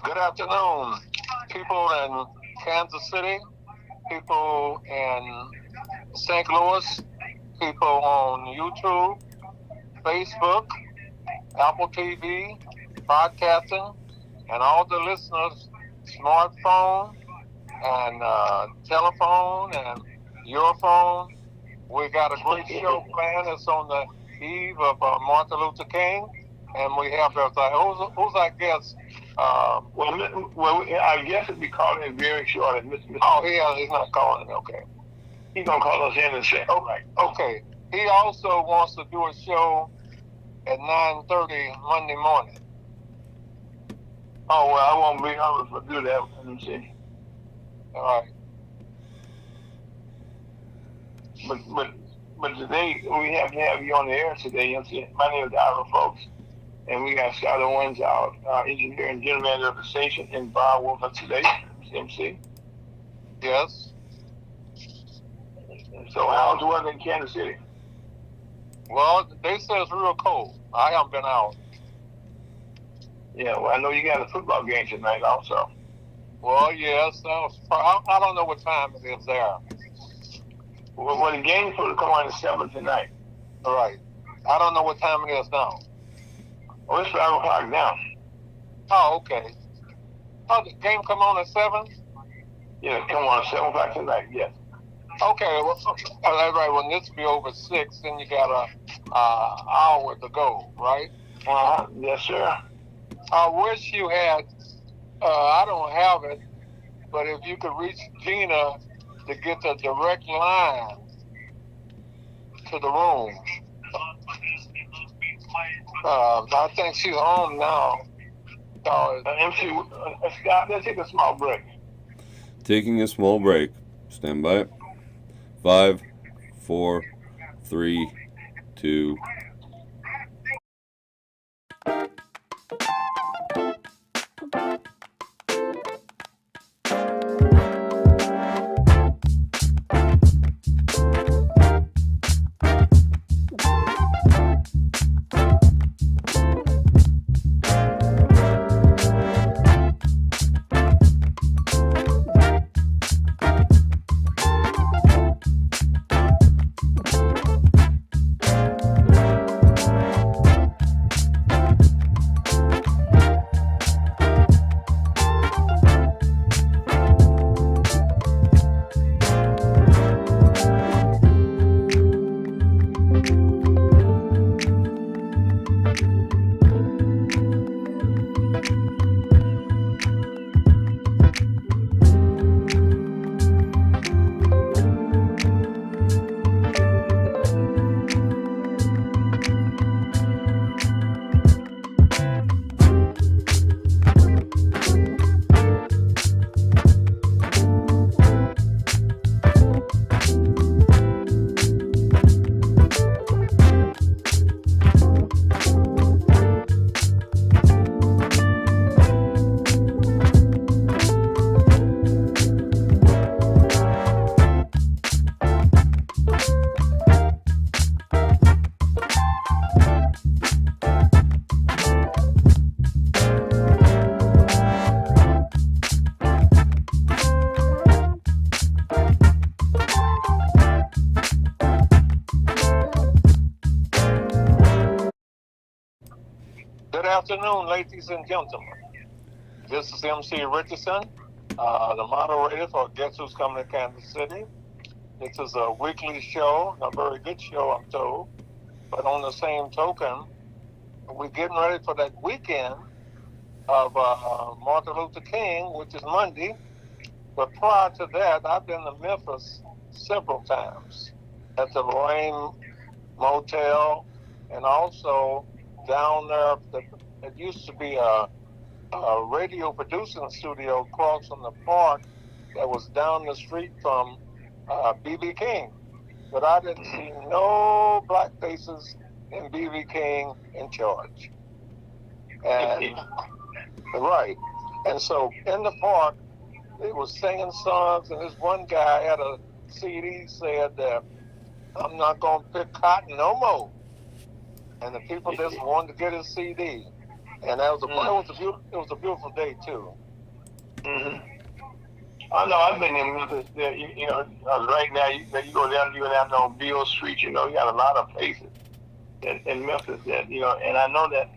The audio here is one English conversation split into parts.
Good afternoon, people in Kansas City, people in St. Louis, people on YouTube, Facebook, Apple TV, podcasting, and all the listeners, smartphone and telephone and your phone. We got a great show planned. It's on the eve of Martin Luther King, and we have who's our guest? I guess it'd be calling it very short. Mr. Oh, he's not calling it. Okay. He's gonna call us in and say, "Oh, right, okay." He also wants to do a show at 9:30 Monday morning. Oh well, I won't be able to do that. Let me see. All right. But today we have to have you on the air today. You see, my name is Ira, folks, and we got Scott Owens, our engineer and general manager of the station, and Bob Wolf today, MC. Yes. So how's the weather in Kansas City? Well, they say it's real cold. I haven't been out. Yeah, well, I know you got a football game tonight also. Well, yes. I don't know what time it is there. Well, the game's supposed to come on at 7 tonight. All right. I don't know what time it is now. Oh, it's 5 o'clock now. Oh, okay. Oh, the game come on at 7? Yeah, come on at 7 o'clock tonight, yes. Okay, well, all right. When this be over 6, then you got a hour to go, right? Yes, sir. I wish you had. I don't have it, but if you could reach Gina to get the direct line to the room. I think she's home now. So, MC, Scott, let's take a small break. Taking a small break. Stand by. 5, 4, 3, 2. good afternoon, ladies and gentlemen. This is MC Richardson, the moderator for Guess Who's Coming to Kansas City. This is a weekly show, a very good show, I'm told. But on the same token, we're getting ready for that weekend of Martin Luther King, which is Monday. But prior to that, I've been to Memphis several times at the Lorraine Motel, and also down there. It used to be a radio producing studio across from the park that was down the street from B.B. King. But I didn't see no black faces in B.B. King in charge. And right. And so in the park, they were singing songs, and this one guy had a CD said that I'm not gonna pick cotton no more. And the people just wanted to get his CD. And that was it was a beautiful day too. Mm-hmm. I know I've been in Memphis. You know, right now you go down on Beale Street. You know, you got a lot of places in Memphis that and I know that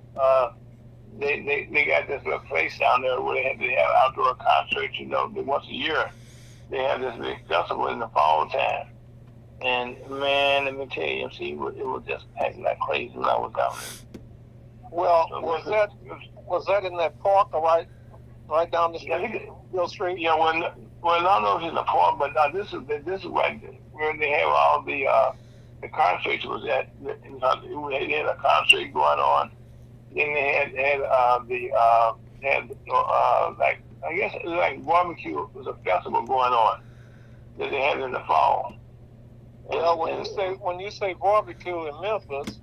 they got this little place down there where they have outdoor concerts. You know, once a year they have this big festival in the fall time. And man, let me tell you, MC, it was just acting like crazy when I was down there. Well, so was that in that park or right down the street, Beale Street? Yeah, well, I don't know if it's in the park, but this is where they have all the concerts was at. They had a concert going on. Then they had like I guess it was like barbecue. It was a festival going on that they had in the fall. Well, when you say barbecue in Memphis,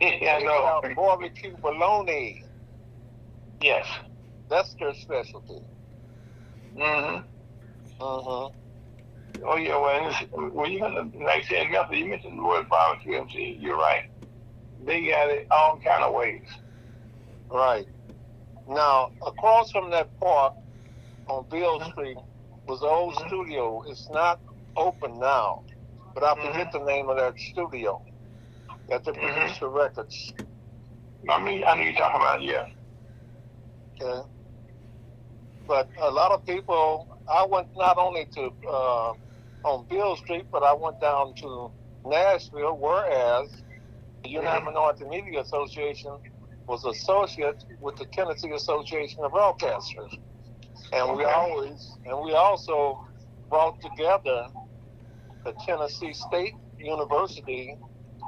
yeah, I know. Barbecue bologna. Yes, that's their specialty. Mhm. Mhm. Oh yeah, when you like I said, Memphis, you mentioned the word barbecue, MC. You're right. They got it all kind of ways. Right. Now, across from that park on Beale Street was the old studio. It's not open now, but I forget the name of that studio that they produced the records. I know you're talking about, yeah. Okay. But a lot of people, I went not only to on Beale Street, but I went down to Nashville, whereas the United Minority Media Association was associate with the Tennessee Association of Broadcasters, and we also brought together the Tennessee State University.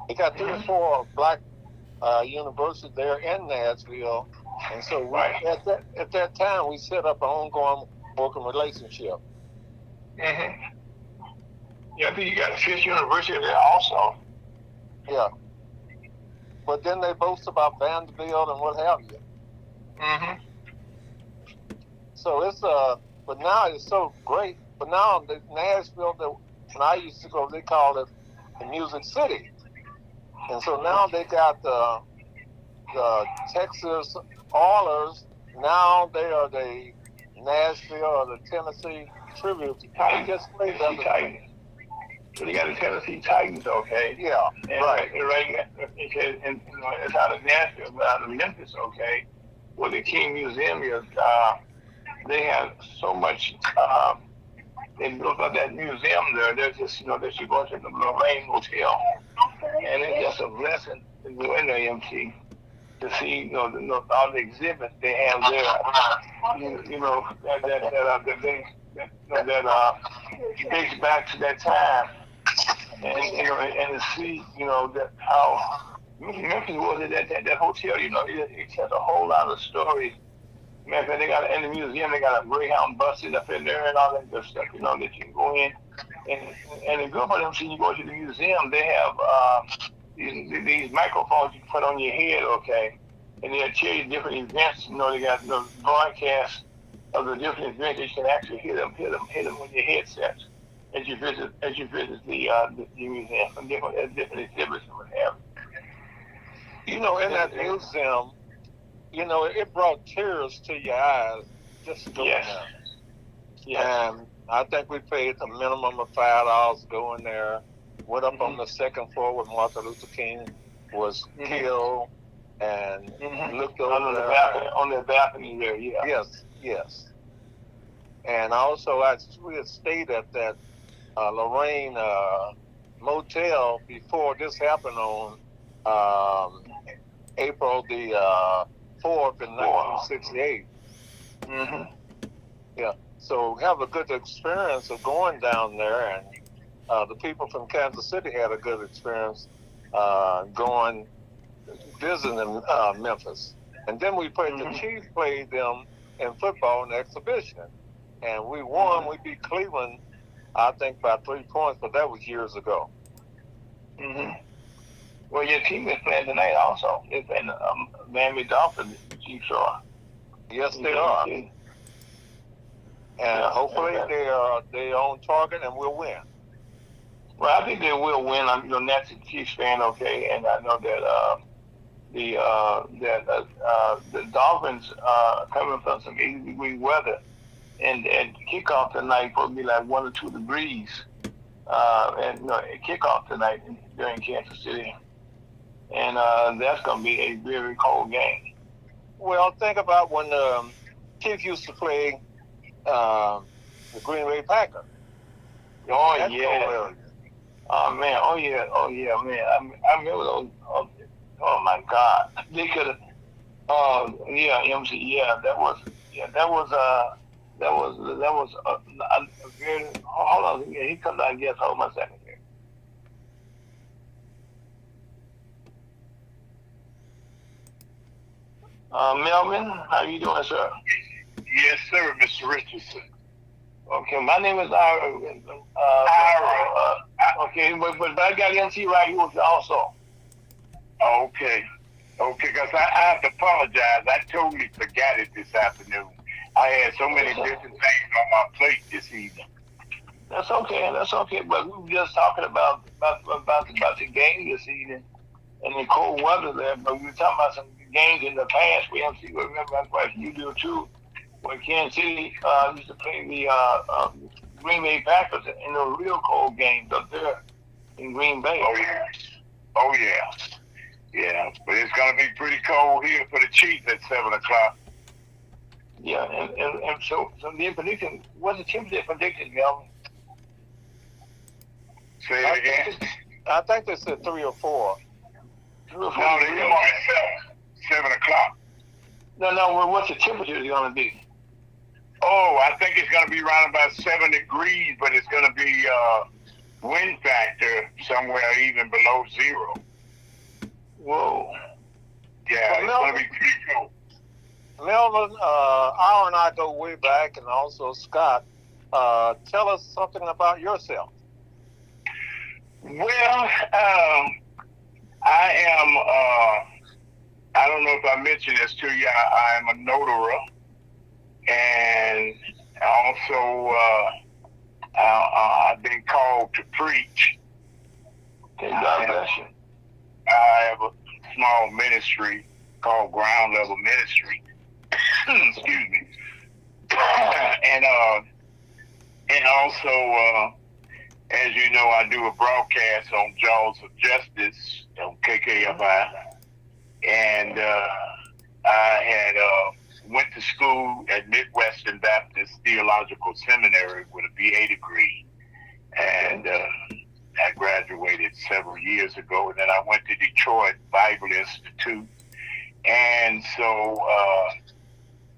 They got 3 or 4 black universities there in Nashville, and so at that time we set up an ongoing working relationship. Mm-hmm. Yeah, I think you got Fisk University there also. Yeah. But then they boast about Vanderbilt and what have you. Mm-hmm. So it's but now it's so great. But now the Nashville, when I used to go, they called it the Music City. And so now they got the Texas Oilers. Now they are the Nashville or the Tennessee Tribute. Titans. They just played them. Titans. So they got the Tennessee Titans, okay? Yeah, and, right. And it's out of Nashville, but out of Memphis, okay? Where the King Museum is, they have so much. They built up that museum there. They're just, they should go to the Lorraine Hotel, and it's just a blessing to go in there, MC, to see, all the exhibits they have there. That dates back to that time, and to see, that how Memphis was that hotel. It has a whole lot of stories. Man, they got in the museum. They got a Greyhound bus up in there and all that good stuff. That you can go in, and the good for them. See, you go to the museum, they have these microphones you can put on your head, okay, and they'll tell you different events. They got the broadcasts of the different events. You can actually hear them with your headsets as you visit the museum and different exhibits and what have you. In that museum, it brought tears to your eyes just to go in there. Yes. And I think we paid a minimum of $5 to go in there. Went up on the second floor where Martin Luther King was killed, and looked over on the balcony there. Yeah. Yes. And also, we had stayed at that Lorraine motel before this happened on April the 4th in 1968. Mm-hmm. Yeah. So have a good experience of going down there, and the people from Kansas City had a good experience visiting Memphis. And then we played the Chiefs played them in football in the exhibition, and we won. We beat Cleveland, I think, by 3 points, but that was years ago. Mm-hmm. Well, your team is playing tonight also. They're playing the Miami Dolphins. The Chiefs are. Yes, they are. And hopefully they're on target and we'll win. Well, I think they will win. I'm a Chiefs fan, okay, and I know that the Dolphins coming from some 80-degree weather, and kickoff tonight will be like 1 or 2 degrees, and kickoff tonight during Kansas City, and that's going to be a very cold game. Well, think about when the Chiefs used to play the Green Bay Packers. Oh, yeah. Oh, man. Oh, yeah, man. I remember those. Oh, my God. They could have. MC. Yeah, that was a very. Hold on. Yeah, he comes out. Yes, hold on a second here. Melvin, how you doing, sir? Yes, sir, Mr. Richardson. Okay, my name is Ira. Okay, but I got MC right here with you also. Okay, because I have to apologize. I totally forgot it this afternoon. I had so many different things on my plate this evening. That's okay. But we were just talking about the game this evening and the cold weather there. But we were talking about some games in the past. We MC remember that question you do too. When Kansas City used to play the Green Bay Packers in the real cold games up there in Green Bay. Oh yeah. Yeah, but it's gonna be pretty cold here for the Chiefs at 7 o'clock. Yeah, and so the prediction, what's the temperature predicted, Melvin? Say it again. I think they said 3 or 4. 3 or 4. No, they 7 o'clock. No, well, what's the temperature going to be? Oh, I think it's going to be around about 7 degrees, but it's going to be wind factor somewhere even below 0. Whoa. Yeah, it's going to be pretty cool. Melvin, Ira and I go way back, and also Scott. Tell us something about yourself. Well, I am, I don't know if I mentioned this to you, I am a notary, and also I've been called to preach. Okay, God bless you. I have a small ministry called Ground Level Ministry. Excuse me. And also, as you know, I do a broadcast on Jaws of Justice on KKFI, and I had went to school at Midwestern Baptist Theological Seminary with a BA degree, and I graduated several years ago. And then I went to Detroit Bible Institute, and so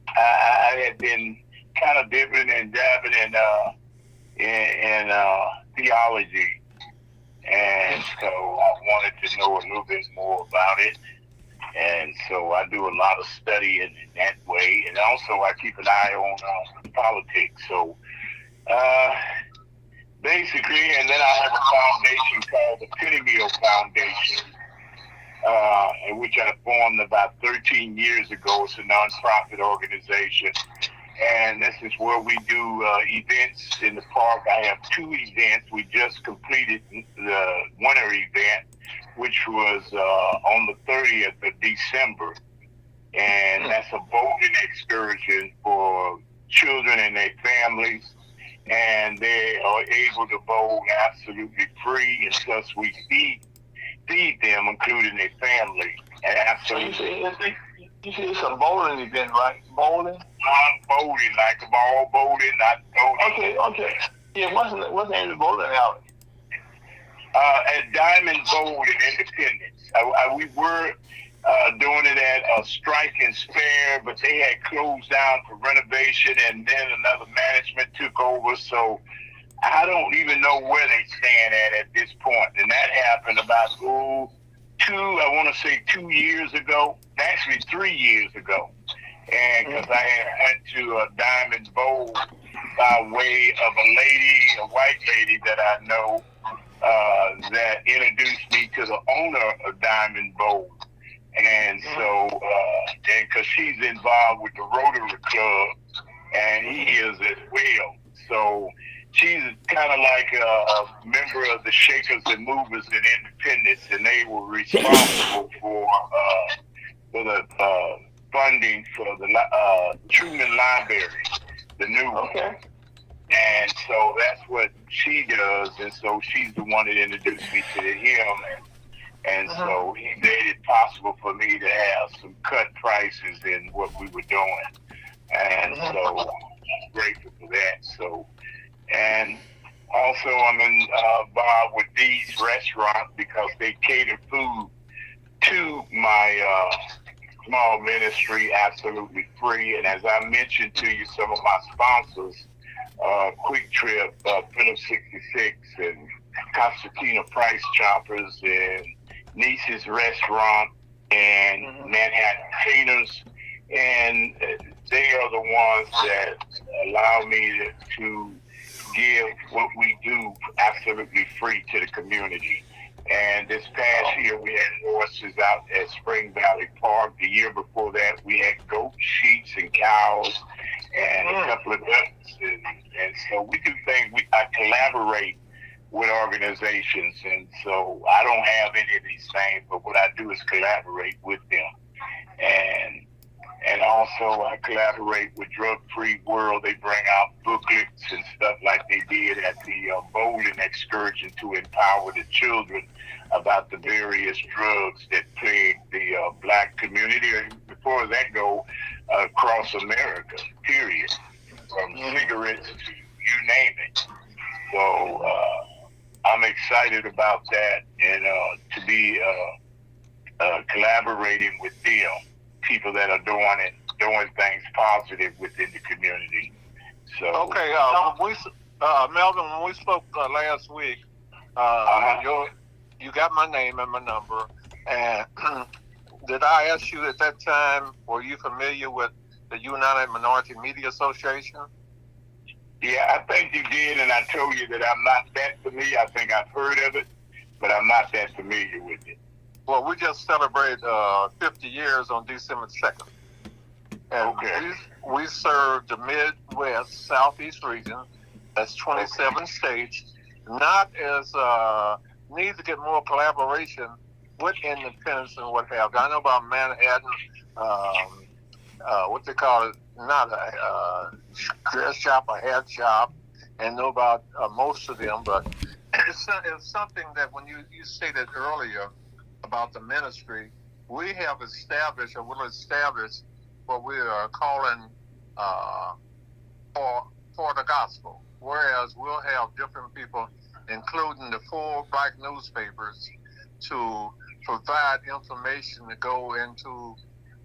I had been kind of dipping and dabbing in theology, and so I wanted to know a little bit more about it, and so I do a lot of studying in that way, and also I keep an eye on politics. So basically, and then I have a foundation called the Penny Meal Foundation, which I formed about 13 years ago. It's a nonprofit organization. And this is where we do events in the park. I have 2 events. We just completed the winter event, which was on the 30th of December. And that's a boating excursion for children and their families. And they are able to boat absolutely free. And thus we feed them, including their family. And absolutely. You see, it's a bowling event, right? Bowling? Bowling, like a ball bowling, not bowling. Okay. Yeah, what's the name of the bowling alley? At Diamond Bowl in Independence. We were doing it at Strike and Spare, but they had closed down for renovation, and then another management took over. So I don't even know where they stand at this point. And that happened about I want to say 2 years ago. Actually, 3 years ago. And because I had went to a Diamond Bowl by way of a white lady that I know, that introduced me to the owner of Diamond Bowl. And so, and because she's involved with the Rotary Club, and he is as well. So she's kind of like a member of the Shakers and Movers in Independence, and they were responsible for the funding for the Truman Library, the new one. Okay. And so that's what she does, and so she's the one that introduced me to him, and so he made it possible for me to have some cut prices in what we were doing, and so I'm grateful for that. So, and also I'm involved with these restaurants because they cater food to my small ministry absolutely free. And as I mentioned to you, some of my sponsors, Quick Trip, Phillips 66, and Constantina Price Choppers, and Niece's Restaurant, and Manhattan Painters, and they are the ones that allow me to give what we do absolutely free to the community. And this past year, we had horses out at Spring Valley Park. The year before that, we had goats, sheep, and cows, and a couple of ducks. And so we do things. I collaborate with organizations, and so I don't have any of these things, but what I do is collaborate with them. And also I collaborate with Drug Free World. They bring out booklets and stuff like they did at the bowling excursion to empower the children about the various drugs that plague the black community, and before that go across America, period, from cigarettes to you name it. So I'm excited about that, and to be collaborating with them. people that are doing things positive within the community. So Okay, Melvin, when we spoke last week, you got my name and my number, and did I ask you at that time, were you familiar with the United Minority Media Association? Yeah, I think you did, and I told you that I'm not that familiar. I think I've heard of it, but I'm not that familiar with it. Well, we just celebrated 50 years on December 2nd. And Okay. we serve the Midwest, Southeast region. That's 27 states. Not as need to get more collaboration with independents and what have you. I know about Manhattan, what they call it, not a dress shop, a hat shop, and know about most of them. But it's something that when you stated earlier about the ministry, we have established or will establish what we are calling for the gospel. Whereas we'll have different people, including the 4 black newspapers, to provide information to go into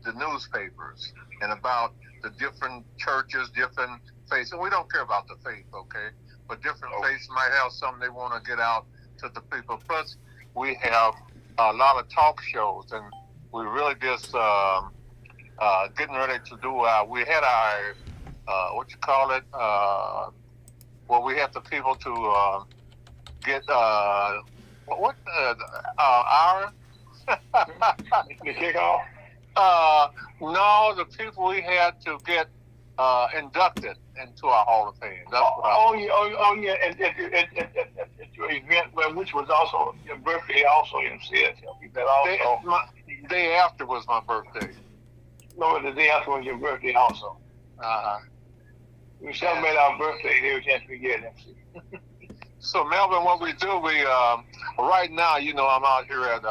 the newspapers and about the different churches, different faiths. And we don't care about the faith, okay? But different faiths might have something they want to get out to the people. Plus, we have a lot of talk shows, and we really just getting ready to do we had our, what you call it, well, we have the people to get, our The kickoff? no, the people we had to get inducted into our Hall of Fame. That's Yeah, at your event, which was also your birthday, also in itself. That also. The day after was my birthday. No, the day after was your birthday also. We celebrate our birthday every chance we get. So, Melvin, what we do, we right now, you know, I'm out here at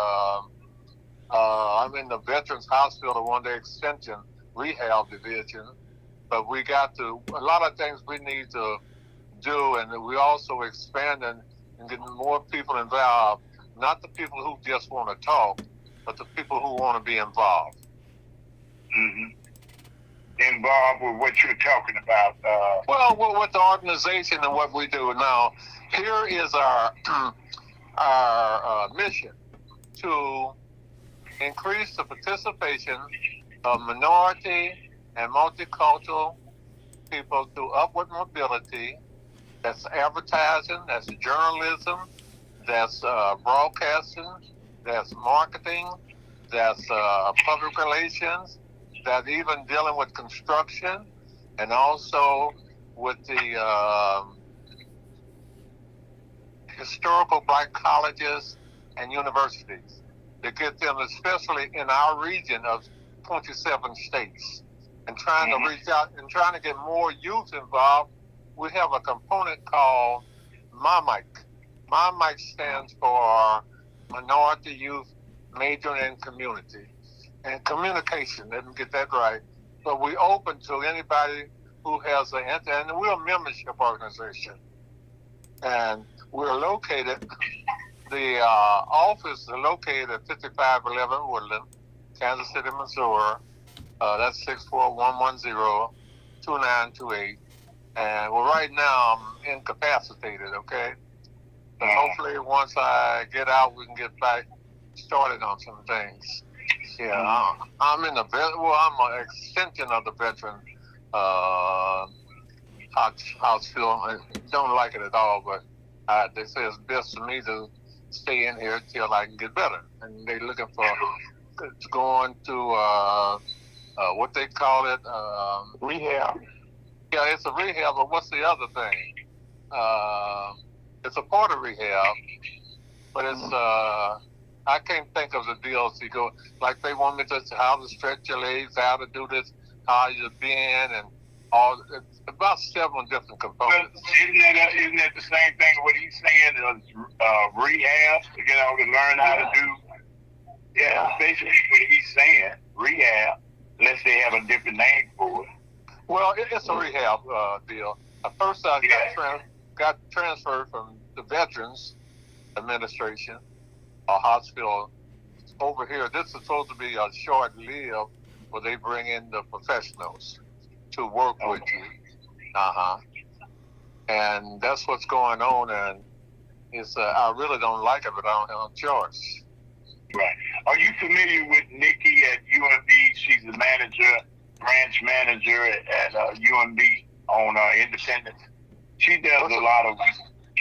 I'm in the Veterans Hospital, One Day Extension Rehab Division, but we got a lot of things we need to do, and we also expanding and getting more people involved. Not the people who just want to talk, but the people who want to be involved. Mm-hmm. Involved with what you're talking about. Well, with the organization and what we do now, here is our mission to increase the participation of minority and multicultural people through upward mobility. That's advertising, that's journalism, that's broadcasting, that's marketing, that's public relations, that's even dealing with construction, and also with the historical black colleges and universities, to get them, especially in our region of 27 states, and trying to reach out and trying to get more youth involved. We have a component called MyMic. MyMic stands for Minority Youth Majoring in Community and Communication. Let me get that right. But we open to anybody who has and we're a membership organization, and we're located. The office is located at 5511 Woodland, Kansas City, Missouri. That's 64110-2928. And well, right now I'm incapacitated, okay? But hopefully once I get out, we can get back started on some things. Yeah, I'm in I'm an extension of the veteran hospital. I don't like it at all, but they say it's best for me to stay in here till I can get better. And they're looking for going to what they call it, rehab. Yeah, it's a rehab, but what's the other thing? It's a part of rehab, but it's I can't think of the deals. You go like they want me to how to stretch your legs, how to do this, how you bend, and all. It's about 7 different components. But isn't that the same thing? What he's saying is rehab, you know, to learn how to do. Yeah, basically what he's saying, rehab, unless they have a different name for it. Well, it's a rehab deal. At first, I got transferred from the Veterans Administration, a hospital over here. This is supposed to be a short-lived where they bring in the professionals to work with you. And that's what's going on, and it's I really don't like it, but I don't have a choice. Right. Are you familiar with Nikki at UMB? She's the manager, branch manager at UMB on Independence. She does a lot of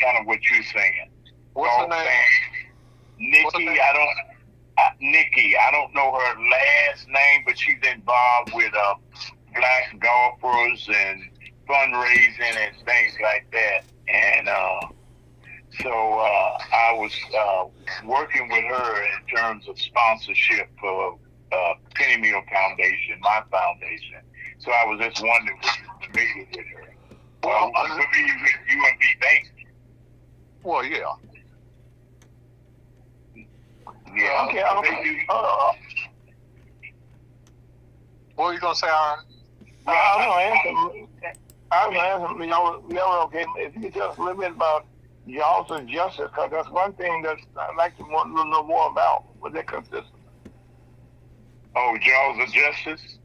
kind of what you're saying. What's her name? Nikki, Nikki, I don't know her last name, but she's involved with black golfers and fundraising and things like that. And so I was working with her in terms of sponsorship for Penny Meal Foundation, my foundation. So I was just wondering if you're familiar with her. Well, I'm familiar with UMB Bank. Well, yeah. Yeah. Okay. What were you gonna say, Aaron? I was gonna ask y'all okay? If you could tell us a little bit about Jaws of Justice, because that's one thing that I'd like to want to know more about. What that consists of. Oh, Jaws of Justice?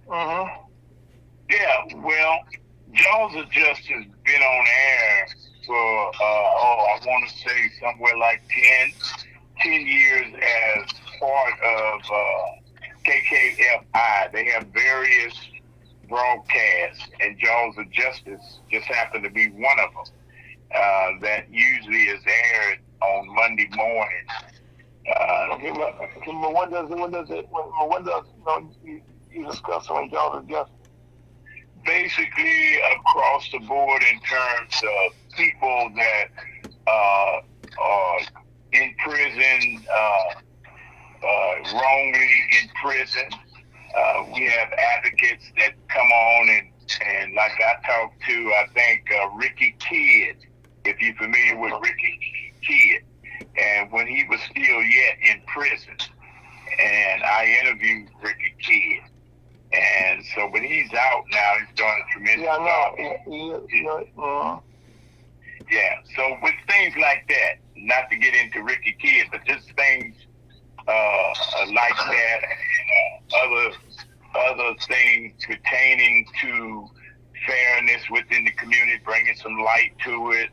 Mm-hmm. Yeah, well, Jaws of Justice been on air for, I want to say somewhere like 10 years as part of KKFI. They have various broadcasts, and Jaws of Justice just happened to be one of them. That usually is aired on Monday morning. But what does you discuss on Jaws of Justice? Basically, across the board in terms of people that are in prison, wrongly in prison. We have advocates that come on and like I talked to, I think, Ricky Kidd, if you're familiar with Ricky Kidd, and when he was still yet in prison, and I interviewed Ricky Kidd. And so, but he's out now. He's doing a tremendous job. Yeah. So with things like that, not to get into Ricky Kidd, but just things like that, and other things pertaining to fairness within the community, bringing some light to it.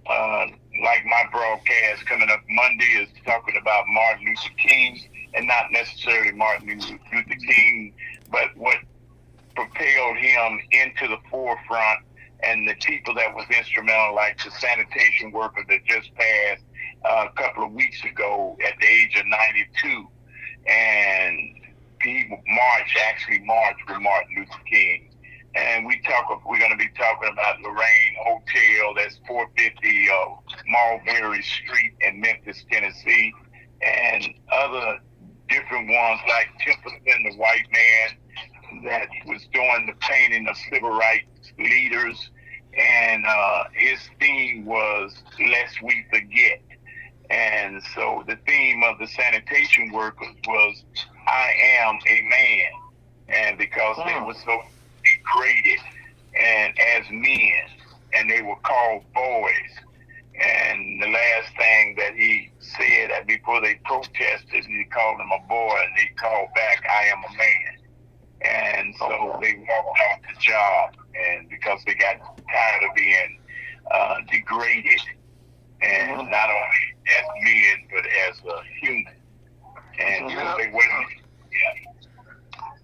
Like my broadcast coming up Monday is talking about Martin Luther King, and not necessarily Martin Luther King, but what propelled him into the forefront, and the people that was instrumental, like the sanitation worker that just passed a couple of weeks ago at the age of 92. And people marched with Martin Luther King. And we're going to be talking about Lorraine Hotel, that's 450 Mulberry Street in Memphis, Tennessee, and other different ones like Templeton, the white man that was doing the painting of civil rights leaders, and his theme was "Lest We Forget." And so the theme of the sanitation workers was "I Am a Man," and because they were so degraded and as men, and they were called boys. And the last thing that he said that before they protested, he called them a boy, and he called back, "I am a man." And so they walked off the job, and because they got tired of being degraded, and not only as men but as a human. And they went.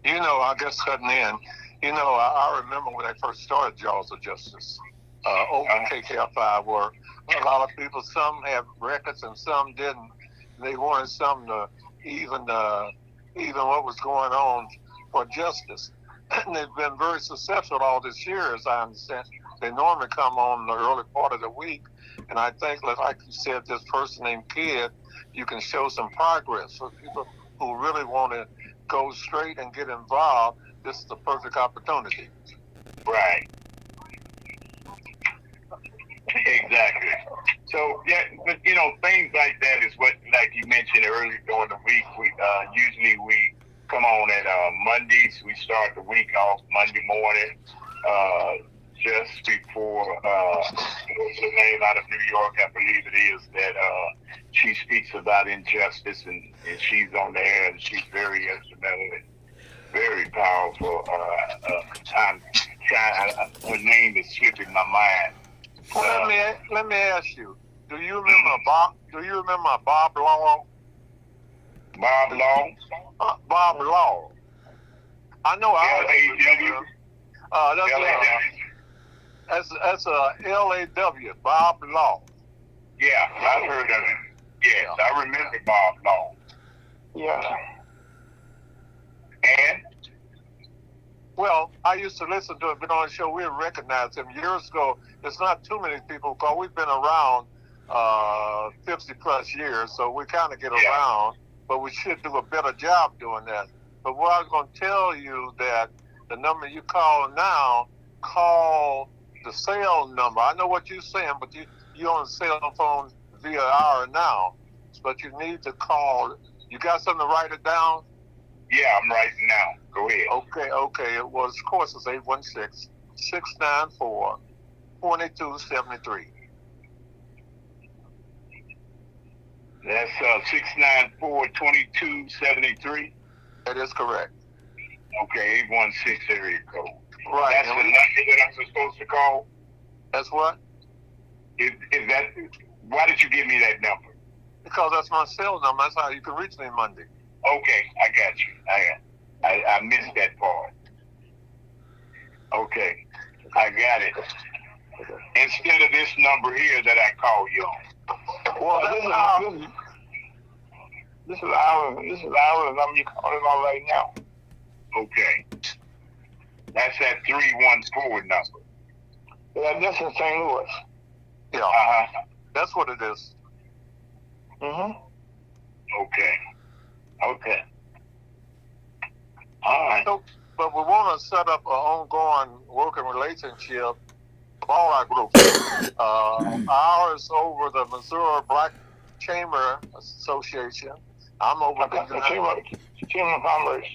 You know, I guess cutting in. You know, I remember when I first started Jaws of Justice over KKFI, where a lot of people, some have records and some didn't. They wanted some to even what was going on for justice. And they've been very successful all this year, as I understand. They normally come on the early part of the week, and I think, like you said, this person named Kidd, you can show some progress for people who really want to go straight and get involved. This is the perfect opportunity. Right. Exactly. So, yeah, but, you know, things like that is what, like you mentioned earlier during the week, we usually we come on at Mondays. We start the week off Monday morning, just before what's her name out of New York, I believe it is, that she speaks about injustice, and she's on there, and she's very instrumental in very powerful. Her name is slipping my mind. Well, let me ask you. Do you remember Bob? Do you remember Bob Law? Bob Long? Bob Law. I know. L-A-W? That's L-A-W. Bob Law. Yeah, I've heard of him. Yes, I remember Bob Long. Yeah. And? Well, I used to listen to it, been on the show. We recognized him years ago. There's not too many people because we've been around 50 plus years, so we kind of get around, but we should do a better job doing that. But what I was going to tell you that the number you call now, call the cell number. I know what you're saying, but you're on the cell phone via hour now, but you need to call. You got something to write it down? Yeah, I'm writing now. Go ahead. Okay. It was, of course, it's 816-694-2273. That's 694-2273. That is correct. Okay, 816 area code. Right. That's the number that I'm supposed to call? That's what? Is that, why did you give me that number? Because that's my cell number. That's how you can reach me Monday. Okay, I got you. I missed that part. Okay, I got it. Instead of this number here that I call you on. Well, this is our number you're calling on right now. Okay. That's that 314 number. Yeah, that's in St. Louis. Yeah. That's what it is. Mm-hmm. Okay. All right. So, but we want to set up an ongoing working relationship of all our groups. Ours over the Missouri Black Chamber Association. I'm over the Chamber of Commerce.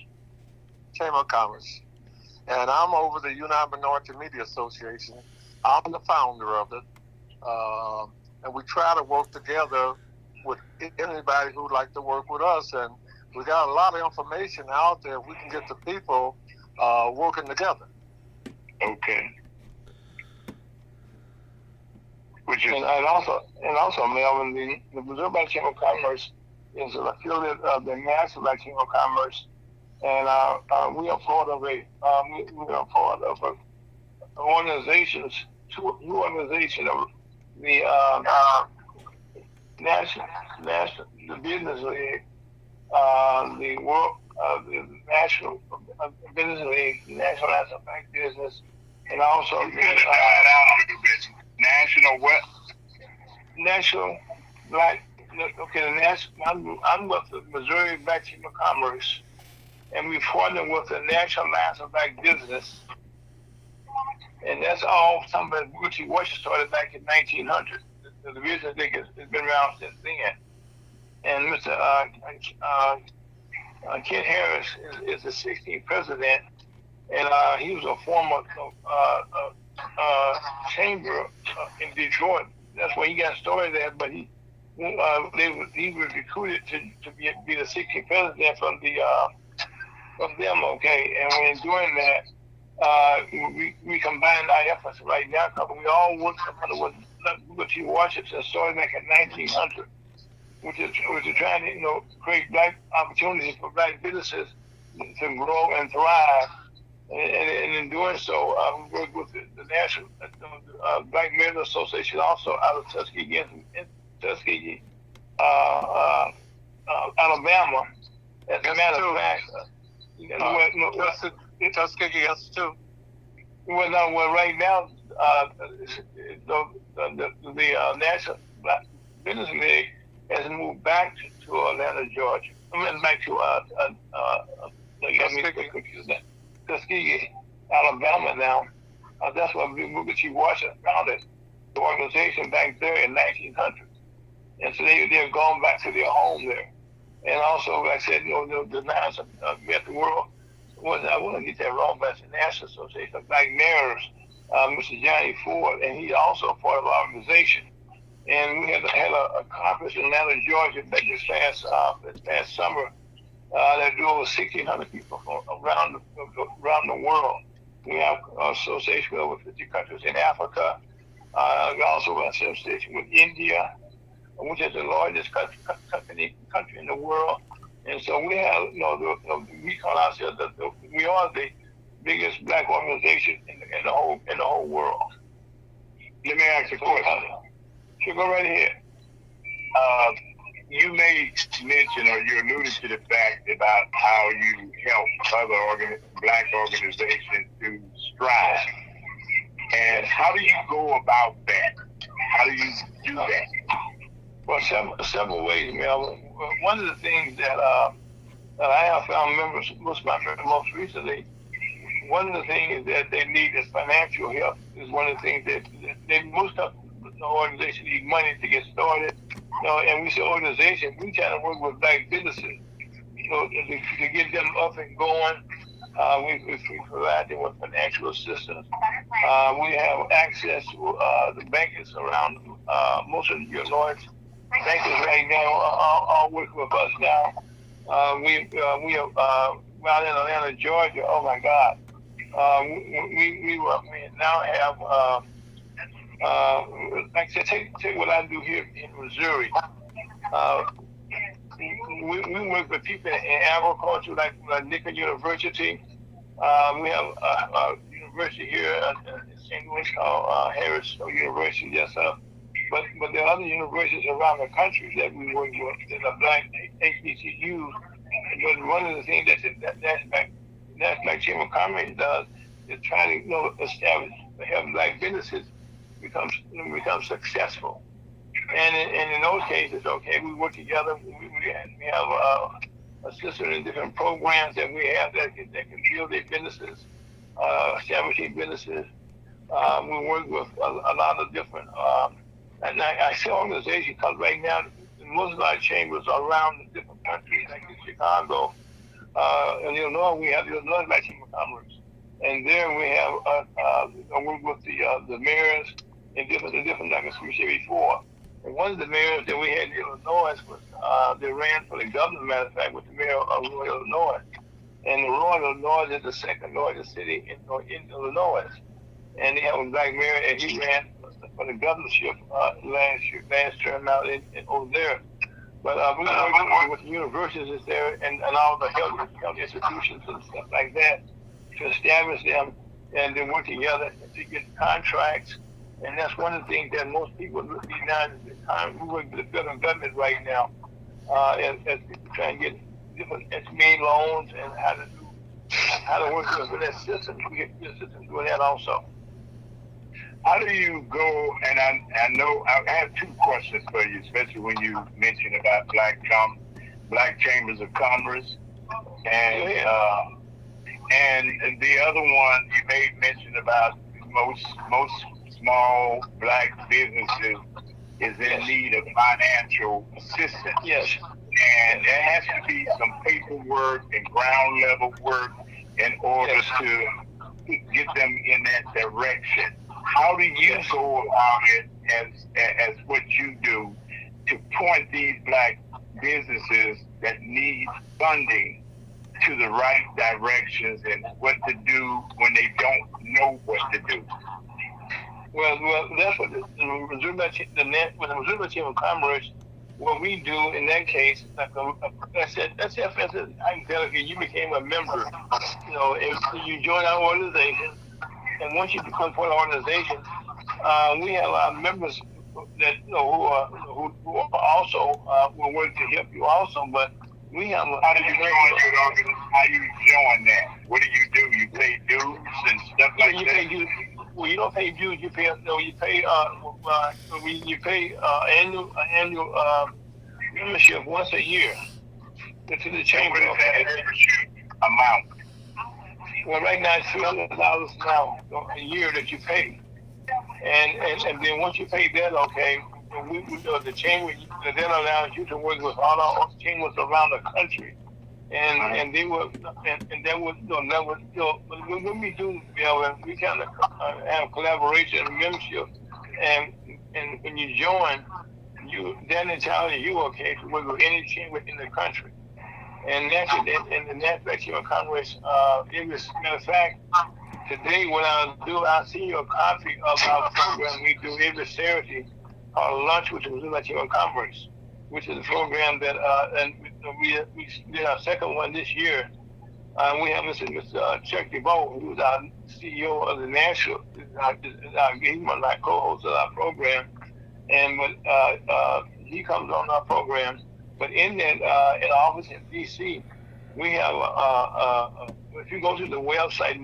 Chamber of Commerce. And I'm over the United Minority Media Association. I'm the founder of it. And we try to work together with anybody who'd like to work with us. And we got a lot of information out there. We can get the people working together. Okay. Which is and also, Melvin, the Missouri Black Chamber of Commerce is an affiliate of the National Black Chamber of Commerce, and we are part of organizations, two organizations of the national the Business League, the National Business League, National National Bank Business, and also National what? National Black. Okay, the national. I'm with the Missouri Black Chamber of Commerce, and we partner with the National National Bank Business, and that's all something that Booker T. Washington started back in 1900. The division, I think, has been around since then. And Mr. Ken Harris is the 16th president, and he was a former chamber in Detroit. That's where he got started at, but he was recruited to be the 16th president from them. Okay, and when doing that, we combined our efforts right now because we all work together with Booker T. Washington started back in 1900, which is trying to create black opportunities for black businesses to grow and thrive. And in doing so, we work with the National Black Men's Association, also out of Tuskegee, Alabama. As a matter of fact, Tuskegee Institute. Well, right now, the National Black Business League has moved back to Atlanta, Georgia. I mean, back to Tuskegee, Alabama now. That's where Booker T. Washington founded the organization back there in 1900. And so they're going back to their home there. And also, like I said, the National the World. I want to get that wrong, but it's the National Association of Black Mayors, Mr. Johnny Ford, and he's also part of our organization. And we had a conference in Atlanta, Georgia, back this past summer, that do over 1,600 people from around the world. We have association with over 50 countries in Africa. We also have association with India, which is the largest country in the world. And so we have, we call ourselves we are the biggest black organization in the whole world. Let me ask you a question. Sure, go right ahead. You made mention, or you alluded to the fact about how you help other black organizations to strive. And how do you go about that? How do you do that? Well, several ways, Melvin. One of the things that I have found members, most of my members most recently, one of the things that they need is financial help. Is one of the things that most of the organization need money to get started. And we say organization, we try to work with black businesses, to get them up and going. We provide them with financial assistance. We have access to the bankers around most of the Illinois. Bankers right now are working with us now. We are out in Atlanta, Georgia. Oh my God. We now have like I said, take what I do here in Missouri. We work with people in agriculture, like Nickel University. We have a university here in St. Louis called Harris University. Yes, but there are other universities around the country that we work with that are black HBCUs. But one of the things that National Chamber of Commerce does is try to establish, help black businesses become successful. And in those cases, okay, we work together. We have assistance in different programs that we have that can build their businesses, establishing businesses. We work with a lot of different, and I say organizations because right now most of our chambers are around the different countries, like in Chicago, in Illinois. We have the Illinois Black Chamber of Commerce, and there we have work with the mayors in different like we said before. And one of the mayors that we had in Illinois was they ran for the governor, matter of fact, with the mayor of Illinois. And Roy, Illinois is the second largest city in Illinois. And they have a black mayor, and he ran for the governorship last term out over there. But we work with the universities there and all the health institutions and stuff like that to establish them and then work together to get contracts. And that's one of the things that most people need now at the time. We work with the federal government right now as people try and get different SBA loans and how to work with that system. We get the system doing that also. How do you go, and I know I have two questions for you, especially when you mentioned about black chambers of commerce, and the other one you made mention about most small black businesses is in need of financial assistance. Yes. And there has to be some paperwork and ground level work in order to get them in that direction. How do you go about it as what you do to point these black businesses that need funding to the right directions and what to do when they don't know what to do? Well, that's what the Missouri Chamber of Commerce, what we do in that case, like let's say, for instance, hypothetically, you became a member, if you join our organization, and once you become part of the organization, we have our members that who are also will work to help you also. But we have. How do you join that? What do? You pay dues and stuff like that? Pay dues. Well, you don't pay dues. You pay annual membership once a year to the chamber. What is that membership amount? Well, right now it's $300 now a year that you pay, and then once you pay that, okay, we the chamber then allows you to work with all our chambers around the country, and they will and that would when we do, we kind of have collaboration and membership, and when you join, then they tell you okay to work with any chamber in the country. And the National Chamber of Commerce, it was, matter of fact, today when I'll see you a copy of our program we do every Saturday called Lunch with the National Chamber of Commerce, which is a program that, and we did our second one this year. We have Mr. Chuck DeVoe, who's our CEO of the National, he's one of our co-hosts of our program, and when he comes on our program. But in that, in our office in D.C., we have, if you go to the website,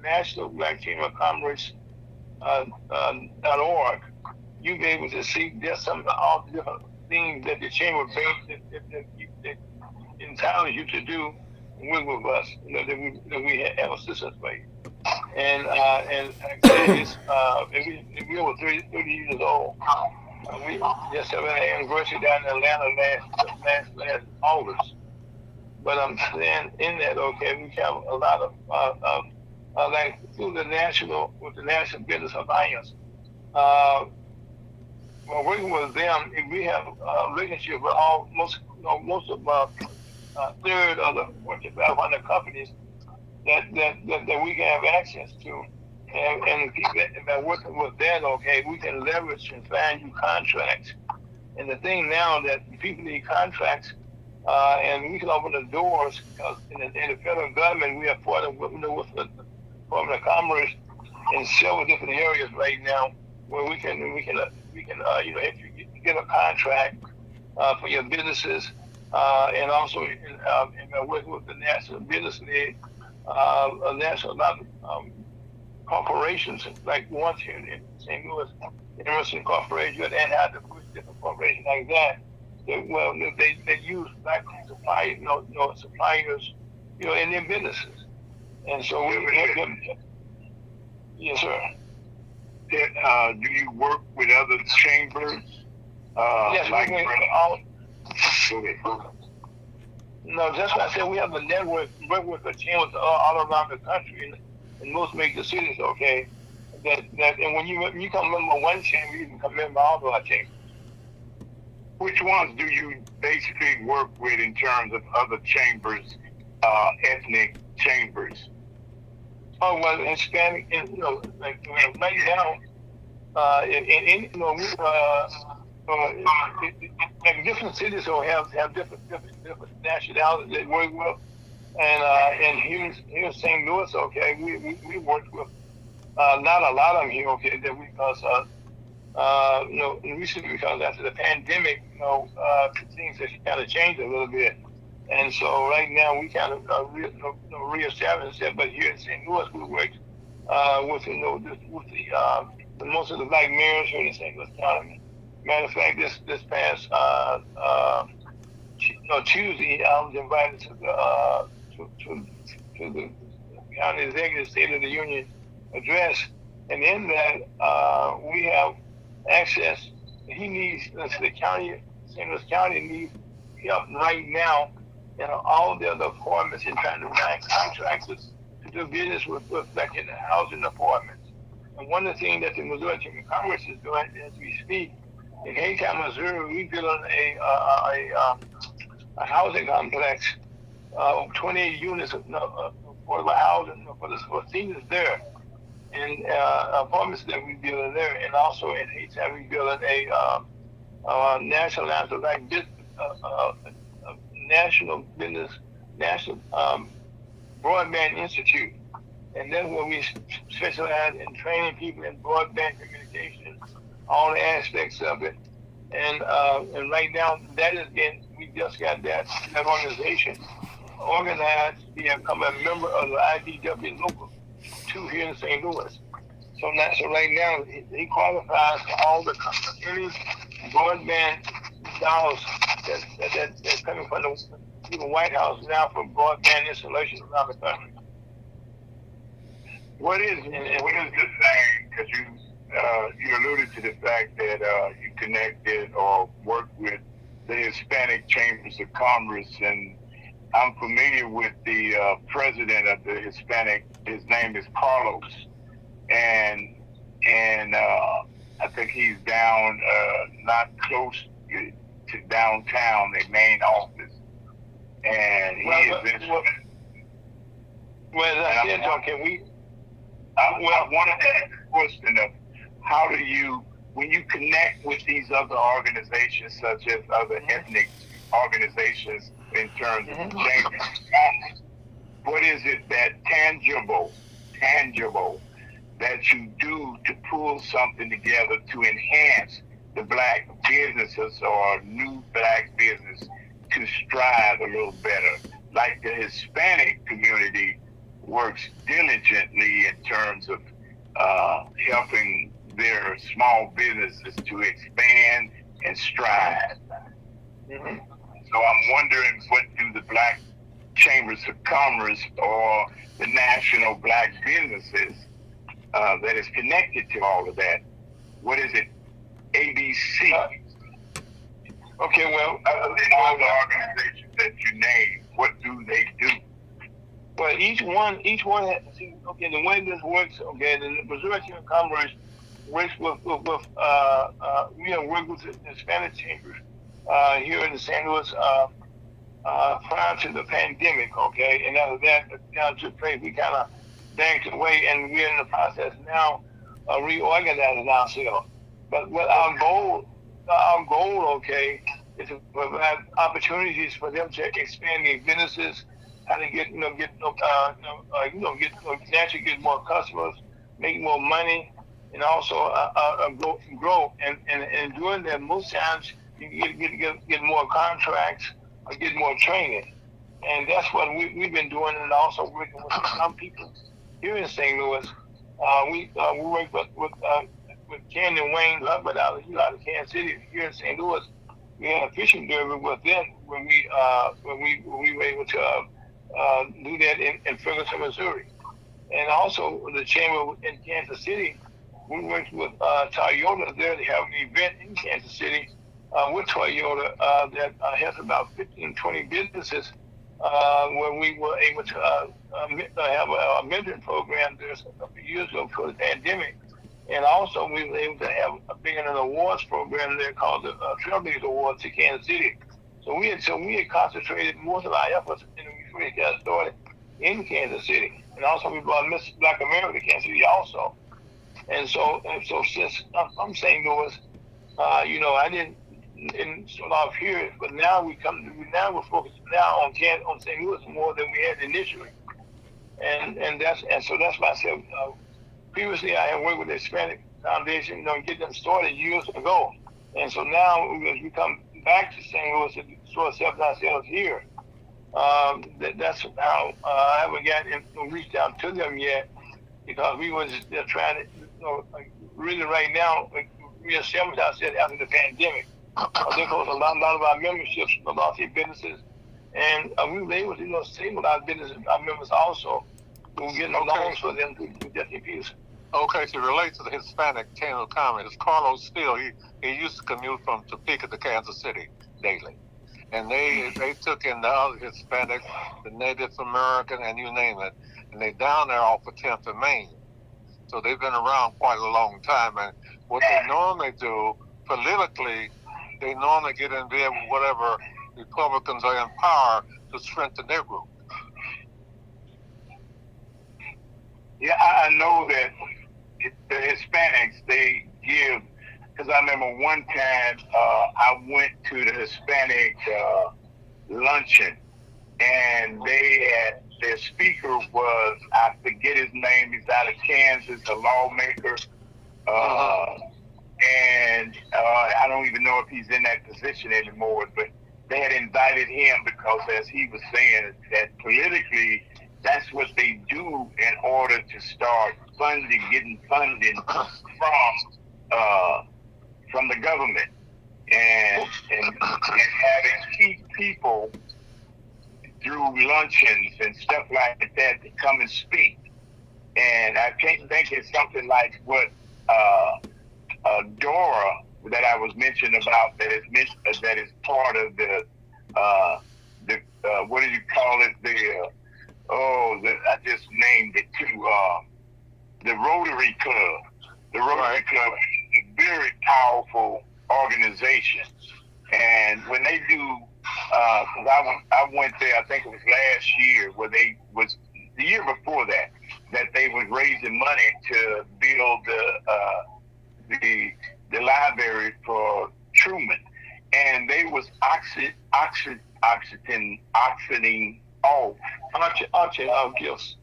National Black Chamber of Commerce .org, you'll be able to see just some of all the different things that the chamber that entitles you to do with us, that we have assistance with. And it's, we were 30 years old. We just had an anniversary down in Atlanta last August. But I'm saying in that, okay, we have a lot of, like through the National Business Alliance, well, working with them, we have a relationship with most of a third of the Fortune 500 companies that we can have access to. And people that working with that, okay, we can leverage and find you contracts. And the thing now that people need contracts, and we can open the doors because in the federal government we are partnered with the Department of Commerce in several different areas right now where we can help you get a contract for your businesses, and also in working with the National Business League, national corporations like ones here in St. Louis, Emerson Corporation, and Anheuser-Busch, different corporations like that. They use black suppliers, suppliers, in their businesses, and so we help them. Yes, sir. Do you work with other chambers? Yes, like we all. No, just like I said, we have a network, work with the chambers all around the country in most major cities. Okay, and when you come member one chamber, you can come member all of our chambers. Which ones do you basically work with in terms of other chambers, ethnic chambers? Oh, well, Hispanic, like right now, like different cities will have different nationalities they work with, and here in St. Louis, okay, we work with not a lot of them here, okay, that because recently because after the pandemic, things have kind of changed a little bit. And so right now we kind of reestablish that. But here in St. Louis, we work with most of the black mayors here in St. Louis County. Matter of fact, this past Tuesday, I was invited to the county executive State of the Union address, and in that we have access. He needs the county, St. Louis County needs help right now in all the other apartments in trying to find contractors to do business with like in the housing apartments. And one of the things that the Missouri Chamber of Commerce is doing as we speak, in Haytown, Missouri, we built a housing complex, 28 units of affordable housing for seniors there, and apartments that we built there, and also in Haytown we built a national broadband institute, and that's where we specialize in training people in broadband communications, all the aspects of it. And right now, we just got that organization organized to become a member of the IDW Local 2 here in St. Louis. So right now, he qualifies for all the any broadband dollars that's coming from the White House now for broadband installation around the country. What is the thing? Because you alluded to the fact that you connected or worked with the Hispanic Chambers of Commerce, and I'm familiar with the president of the Hispanic. His name is Carlos, and I think he's down not close to downtown, their main office. and he Well, is in. Well, as I said, John, can we? I wanted to ask the question of how do you, when you connect with these other organizations, such as other ethnic organizations, in terms of changing, what is it that tangible that you do to pull something together to enhance the black businesses or new black business to strive a little better? Like the Hispanic community works diligently in terms of helping their small businesses to expand and strive. Mm-hmm. So I'm wondering, what do the Black Chambers of Commerce or the national black businesses that is connected to all of that, what is it, ABC? Okay, well, all the organizations that you name, what do they do? Well, each one has, see, okay, the way this works, okay, the Missouri Chamber of Commerce works with we have worked with the Hispanic chambers here in St. Louis prior to the pandemic, okay, and after that, down to place, we kind of backed away, and we're in the process now of reorganizing ourselves. But what our goal, okay, is to provide opportunities for them to expand their businesses, how to get naturally get more customers, make more money, and also grow. And doing that, most times you get more contracts or get more training, and that's what we've been doing, and also working with some people here in St. Louis. We work with Ken and Wayne Hubbard out of Kansas City here in St. Louis. We had a fishing derby with them when we were able to do that in Ferguson, Missouri. And also the chamber in Kansas City, we worked with Toyota there. They have an event in Kansas City with Toyota that has about 15, 20 businesses where we were able to have a mentoring program there a couple of years ago before the pandemic. And also we were able to have bring in an awards program there called the Trailblazer Awards in Kansas City. So we had concentrated most of our efforts when we first got started in Kansas City. And also we brought Miss Black America to Kansas City also. And so since I'm St. Louis, I didn't start off here, but now we're focused now on St. Louis more than we had initially. And so that's why I said previously I had worked with the Hispanic Foundation, get them started years ago. And so now as we come back to St. Louis and sort of set ourselves here, that's how I haven't reached out to them yet, because we were just trying to, really right now, reestablish ourselves after the pandemic. Because a lot of our memberships lost their businesses, and we were able to save a lot of businesses, our members also. We were getting loans for them to get their piece. Okay, to relate to the Hispanic Chamber of Commerce, Carlos Steele, he used to commute from Topeka to Kansas City daily. And they took in the other Hispanic, the Native American, and you name it, and they down there off of 10th and Main. So they've been around quite a long time. And what they normally do politically, they normally get involved with whatever Republicans are in power to strengthen their group. Yeah, I know that the Hispanics, they give, because I remember one time I went to the Hispanic luncheon, and their speaker was, I forget his name, he's out of Kansas, a lawmaker, and I don't even know if he's in that position anymore, but they had invited him because, as he was saying, that politically, that's what they do in order to start getting funding from the government, and having key people through luncheons and stuff like that to come and speak. And I can't think it's something like what Dora that I was mentioning about, that is part of the what do you call it, I just named it too, the Rotary Club. The Rotary Club is a very powerful organization, and when they do Because I went there. I think it was last year where they was the year before that they was raising money to build the library for Truman, and they was auctioning off gifts.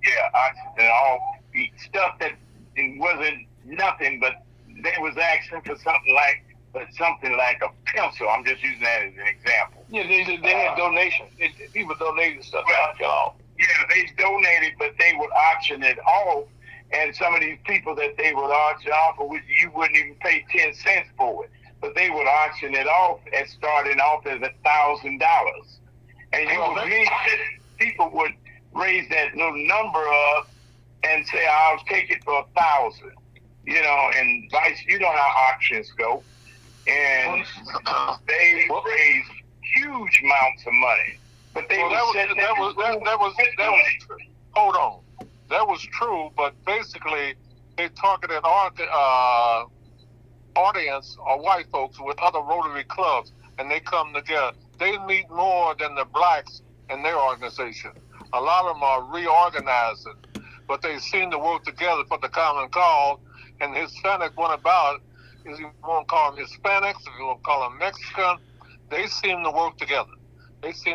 yeah, auctioning off stuff that it wasn't nothing, but they was asking for something like a pencil. I'm just using that as an example. Yeah, they had donations. People donated stuff. Yeah, they donated, but they would auction it off. And some of these people that they would auction off, for which you wouldn't even pay 10 cents for it, but they would auction it off as starting off as $1,000. And people would raise that little number up and say, "I'll take it for $1,000." You know, and vice. You know how auctions go, and they raised huge amounts of money. But they hold on. That was true, but basically they targeted audience or white folks with other Rotary clubs, and they come together. They meet more than the blacks in their organization. A lot of them are reorganizing, but they seem to work together for the common cause. And Hispanic went about, if you want to call them Hispanics, if you want to call them Mexican, they seem to work together. They seem